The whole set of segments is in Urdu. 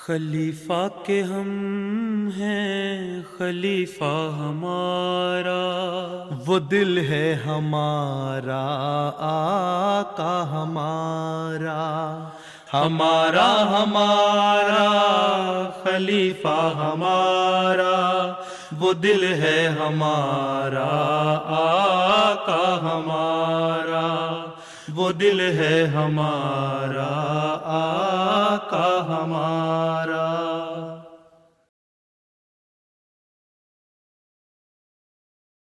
خلیفہ کے ہم ہیں خلیفہ ہمارا، وہ دل ہے ہمارا آقا ہمارا، ہمارا ہمارا خلیفہ ہمارا، وہ دل ہے ہمارا آقا ہمارا، وہ دل ہے ہمارا آقا ہمارا۔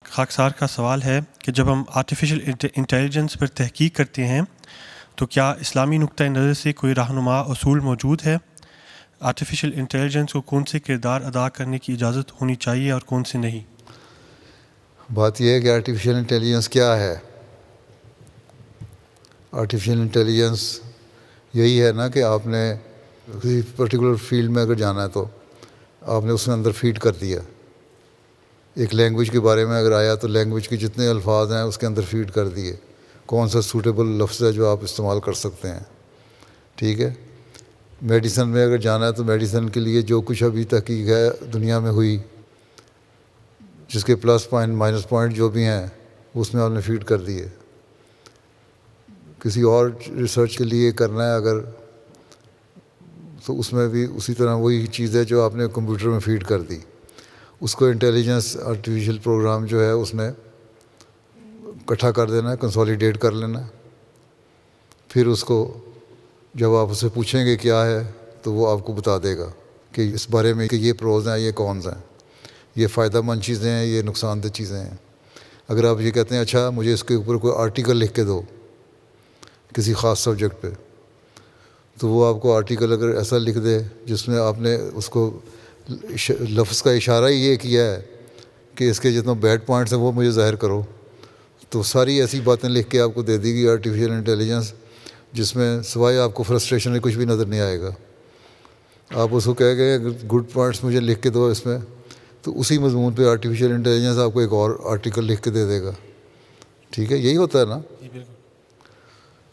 خاکسار کا سوال ہے کہ جب ہم آرٹیفیشل انٹیلیجنس پر تحقیق کرتے ہیں تو کیا اسلامی نقطہ نظر سے کوئی رہنما اصول موجود ہے؟ آرٹیفیشل انٹیلیجنس کو کون سے کردار ادا کرنے کی اجازت ہونی چاہیے اور کون سے نہیں؟ بات یہ ہے کہ آرٹیفیشل انٹیلیجنس کیا ہے۔ آرٹیفیشل انٹیلیجنس یہی ہے نا کہ آپ نے کسی پرٹیکولر فیلڈ میں اگر جانا ہے تو آپ نے اس میں اندر فیڈ کر دیا۔ ایک لینگویج کے بارے میں اگر آیا تو لینگویج کے جتنے الفاظ ہیں اس کے اندر فیڈ کر دیے، کون سا سوٹیبل لفظ ہے جو آپ استعمال کر سکتے ہیں، ٹھیک ہے۔ میڈیسن میں اگر جانا ہے تو میڈیسن کے لیے جو کچھ ابھی تحقیق ہے دنیا میں ہوئی، جس کے پلس پوائنٹ مائنس پوائنٹ جو بھی ہیں اس میں آپ نے فیڈ کر دیے۔ کسی اور ریسرچ کے لیے کرنا ہے اگر تو اس میں بھی اسی طرح وہی چیز ہے جو آپ نے کمپیوٹر میں فیڈ کر دی، اس کو انٹیلیجنس آرٹیفیشل پروگرام جو ہے اس نے اکٹھا کر دینا ہے، کنسولیڈیٹ کر لینا ہے۔ پھر اس کو جب آپ اسے پوچھیں گے کیا ہے تو وہ آپ کو بتا دے گا کہ اس بارے میں کہ یہ پروز ہیں، یہ کونز ہیں، یہ فائدہ مند چیزیں ہیں، یہ نقصان دہ چیزیں ہیں۔ اگر آپ یہ کہتے ہیں اچھا مجھے اس کے اوپر کوئی آرٹیکل لکھ کے دو کسی خاص سبجیکٹ پہ، تو وہ آپ کو آرٹیکل اگر ایسا لکھ دے جس میں آپ نے اس کو لفظ کا اشارہ ہی یہ کیا ہے کہ اس کے جتنا بیڈ پوائنٹس ہیں وہ مجھے ظاہر کرو، تو ساری ایسی باتیں لکھ کے آپ کو دے دی گی آرٹیفیشل انٹیلیجنس، جس میں سوائے آپ کو فرسٹریشن میں کچھ بھی نظر نہیں آئے گا۔ آپ اس کو کہہ گئے گڈ پوائنٹس مجھے لکھ کے دو اس میں، تو اسی مضمون پہ آرٹیفیشل انٹیلیجنس آپ کو ایک اور آرٹیکل لکھ کے دے دے گا، ٹھیک ہے۔ یہی ہوتا ہے نا۔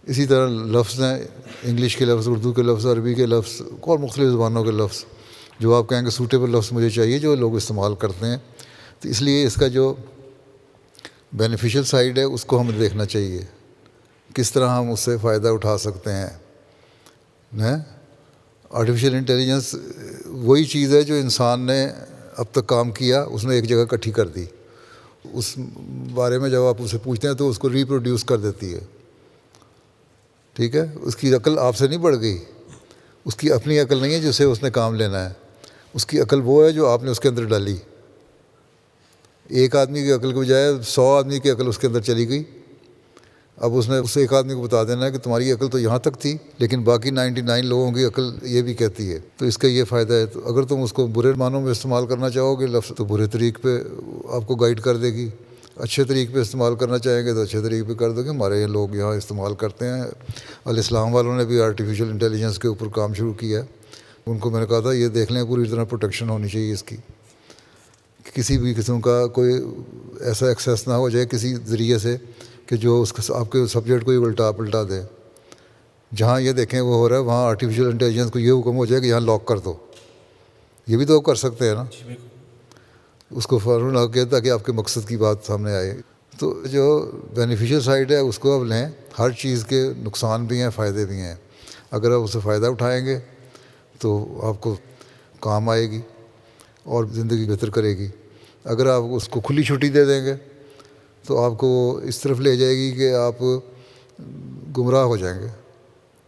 اسی طرح لفظ ہیں، انگلش کے لفظ، اردو کے لفظ، عربی کے لفظ اور مختلف زبانوں کے لفظ، جو آپ کہیں گے سوٹیبل لفظ مجھے چاہیے جو لوگ استعمال کرتے ہیں، تو اس لیے اس کا جو بینیفیشل سائڈ ہے اس کو ہمیں دیکھنا چاہیے، کس طرح ہم اس سے فائدہ اٹھا سکتے ہیں۔ آرٹیفیشل انٹیلیجنس وہی چیز ہے جو انسان نے اب تک کام کیا اس میں ایک جگہ اکٹھی کر دی، اس بارے میں جب آپ اسے پوچھتے ہیں تو اس کو ریپروڈیوس کر دیتی ہے، ٹھیک ہے۔ اس کی عقل آپ سے نہیں بڑھ گئی، اس کی اپنی عقل نہیں ہے جسے اس نے کام لینا ہے، اس کی عقل وہ ہے جو آپ نے اس کے اندر ڈالی۔ ایک آدمی کی عقل کے بجائے 100 آدمی کی عقل اس کے اندر چلی گئی، اب اس نے اس ایک آدمی کو بتا دینا ہے کہ تمہاری عقل تو یہاں تک تھی لیکن باقی 99 لوگوں کی عقل یہ بھی کہتی ہے، تو اس کا یہ فائدہ ہے۔ تو اگر تم اس کو برے معنوں میں استعمال کرنا چاہو گے لفظ تو برے طریق پہ آپ کو گائیڈ کر دے گی، اچھے طریقے پہ استعمال کرنا چاہیں گے تو اچھے طریقے پہ کر دو گے۔ ہمارے یہ لوگ یہاں استعمال کرتے ہیں، الاسلام والوں نے بھی آرٹیفیشل انٹیلیجنس کے اوپر کام شروع کیا ہے، ان کو میں نے کہا تھا یہ دیکھ لیں پوری طرح پروٹیکشن ہونی چاہیے اس کی، کسی بھی قسم کا کوئی ایسا ایکسیس نہ ہو جائے کسی ذریعے سے کہ جو اس آپ کے سبجیکٹ کو ہی الٹا پلٹا دے۔ جہاں یہ دیکھیں وہ ہو رہا ہے وہاں آرٹیفیشل انٹیلیجنس کو یہ حکم ہو جائے کہ یہاں لاک کر دو، یہ بھی تو کر سکتے ہیں نا، اس کو فوراً لاک کیا تاکہ آپ کے مقصد کی بات سامنے آئے۔ تو جو بینیفیشل سائڈ ہے اس کو اب لیں، ہر چیز کے نقصان بھی ہیں فائدے بھی ہیں، اگر آپ اسے فائدہ اٹھائیں گے تو آپ کو کام آئے گی اور زندگی بہتر کرے گی، اگر آپ اس کو کھلی چھٹی دے دیں گے تو آپ کو اس طرف لے جائے گی کہ آپ گمراہ ہو جائیں گے،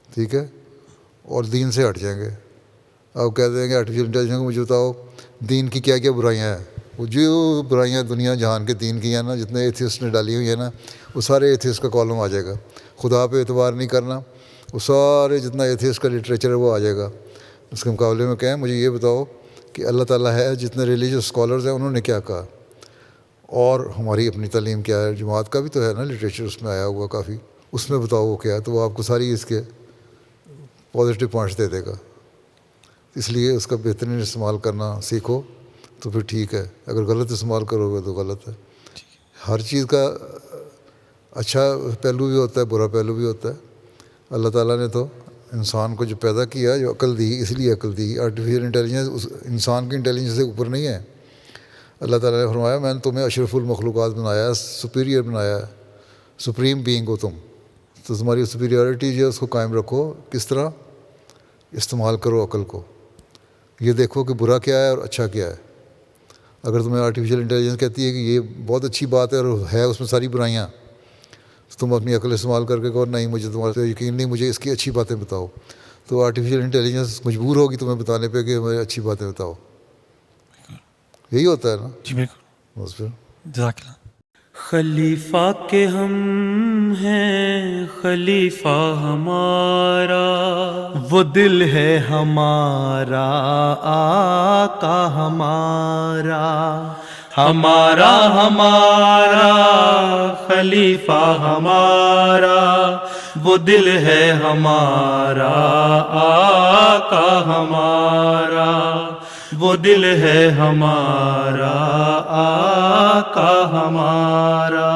ٹھیک ہے، اور دین سے ہٹ جائیں گے۔ آپ کہہ دیں گے آرٹیفیشل انٹیلیجنس کو مجھے بتاؤ دین کی کیا کیا برائیاں ہیں، وہ جو برائیاں دنیا جہان کے دین کی ہیں نا، جتنے ایتھیسٹ نے ڈالی ہوئی ہیں نا، وہ سارے ایتھیسٹ کا کالم آ جائے گا۔ خدا پہ اعتبار نہیں کرنا، وہ سارے جتنا ایتھیسٹ کا لٹریچر ہے وہ آ جائے گا۔ اس کے مقابلے میں کہیں مجھے یہ بتاؤ کہ اللہ تعالیٰ ہے، جتنے ریلیجیس اسکالرز ہیں انہوں نے کیا کہا، اور ہماری اپنی تعلیم کیا ہے، جماعت کا بھی تو ہے نا لٹریچر اس میں آیا ہوا کافی، اس میں بتاؤ وہ کیا ہے، تو وہ آپ کو ساری اس کے پازیٹیو پوائنٹس دے دے گا۔ اس لیے اس کا بہترین استعمال کرنا سیکھو تو پھر ٹھیک ہے، اگر غلط استعمال کرو گے تو غلط ہے۔ ہر چیز کا اچھا پہلو بھی ہوتا ہے، برا پہلو بھی ہوتا ہے۔ اللہ تعالیٰ نے تو انسان کو جو پیدا کیا، جو عقل دی، اس لیے عقل دی. آرٹیفیشیل انٹیلیجنس اس انسان کی انٹیلیجنس سے اوپر نہیں ہے. اللہ تعالیٰ نے فرمایا میں نے تمہیں اشرف المخلوقات بنایا، سپیریئر بنایا، سپریم بینگ ہو تم. تو تمہاری سپیریورٹی جو ہے اس کو قائم رکھو. کس طرح؟ استعمال کرو عقل کو. یہ دیکھو کہ برا کیا ہے اور اچھا کیا ہے. اگر تمہیں آرٹیفیشیل انٹیلیجنس کہتی ہے کہ یہ بہت اچھی بات ہے اور ہے اس میں ساری برائیاں، تو تم اپنی عقل استعمال کر کے کہو نہیں مجھے تمہارے پہ یقین نہیں، مجھے اس کی اچھی باتیں بتاؤ. تو آرٹیفیشیل انٹیلیجنس مجبور ہوگی تمہیں بتانے پہ کہ مجھے اچھی باتیں بتاؤ. یہی ہوتا ہے نا. جی بالکل. بس پھر جزاک اللہ. خلیفہ کے ہم ہیں خلیفہ ہمارا، وہ دل ہے ہمارا آقا ہمارا. ہمارا ہمارا خلیفہ ہمارا، وہ دل ہے ہمارا آقا ہمارا. وہ دل ہے ہمارا آقا ہمارا.